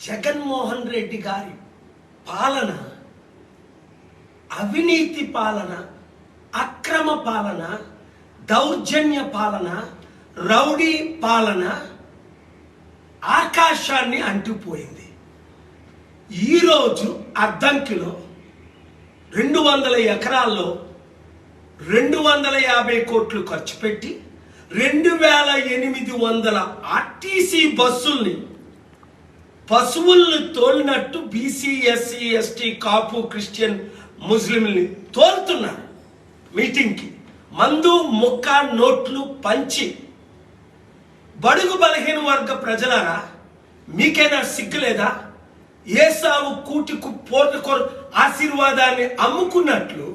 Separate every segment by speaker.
Speaker 1: జగన్మోహన్ రెడ్డి గారి పాలన అవినీతి పాలన, అక్రమ పాలన, దౌర్జన్య పాలన, రౌడీ పాలన ఆకాశాన్ని అంటుపోయింది. ఈరోజు అద్దంకిలో 200 ఎకరాల్లో 250 కోట్లు ఖర్చు పెట్టి 2800 ఆర్టీసీ బస్సుల్ని పశువుల్ని తోలినట్టు బీసీ, ఎస్సీ, ఎస్టీ, కాపు, క్రిస్టియన్, ముస్లింని తోలుతున్నారు. మీటింగ్కి మందు ముక్క నోట్లు పంచి బడుగు బలహీన వర్గ ప్రజలారా, మీకైనా సిగ్గులేదా? ఏసావు కూటికు పోర్టుకొర ఆశీర్వాదాన్ని అమ్ముకున్నట్లు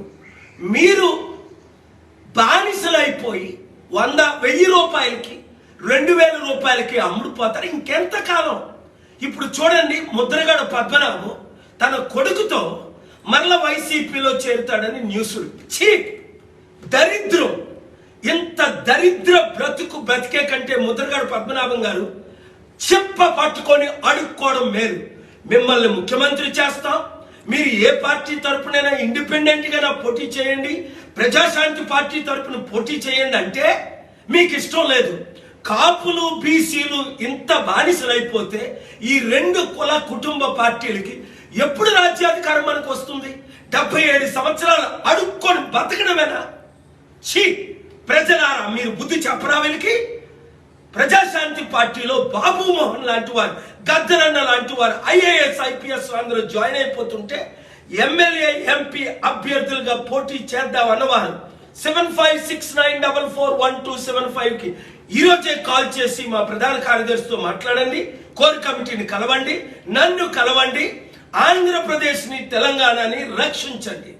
Speaker 1: మీరు బానిసలైపోయి 100,000 రూపాయలకి 2,000 రూపాయలకి అమ్ముడుపోతారు. ఇంకెంతకాలం? ఇప్పుడు చూడండి, ముద్రగడ పద్మనాభం తన కొడుకుతో మరల వైసీపీలో చేరుతాడని న్యూస్లు. చీప్ దరిద్రం. ఇంత దరిద్ర బ్రతుకు బ్రతికే కంటే ముద్రగడ పద్మనాభం గారు చెప్ప పట్టుకొని అడుక్కోవడం మేలు. మిమ్మల్ని ముఖ్యమంత్రి చేస్తాం, మీరు ఏ పార్టీ తరపునైనా ఇండిపెండెంట్ గా పోటీ చేయండి, ప్రజాశాంతి పార్టీ తరపున పోటీ చేయండి అంటే మీకు ఇష్టం లేదు. కాపులు, బీసీలు ఇంత బానిసలైపోతే ఈ 2 కుల కుటుంబ పార్టీలకి ఎప్పుడు రాజ్యాధికారం మనకు వస్తుంది? 77 సంవత్సరాలు అడుక్కొని బతకడమేనా? ప్రజలారా, మీరు బుద్ధి చెప్పరా వీళ్ళకి? ప్రజాశాంతి పార్టీలో బాబు మోహన్ లాంటి వారు, గద్దరన్న లాంటి వారు IAS, IPS అందరూ జాయిన్ అయిపోతుంటే ఎమ్మెల్యే, ఎంపీ అభ్యర్థులుగా పోటీ చేద్దాం అన్నవారు 7569441275కి ఈరోజే కాల్ చేసి మా ప్రధాన కార్యదర్శితో మాట్లాడండి. కోర్ కమిటీని కలవండి, నన్ను కలవండి. ఆంధ్రప్రదేశ్ని, తెలంగాణని రక్షించండి.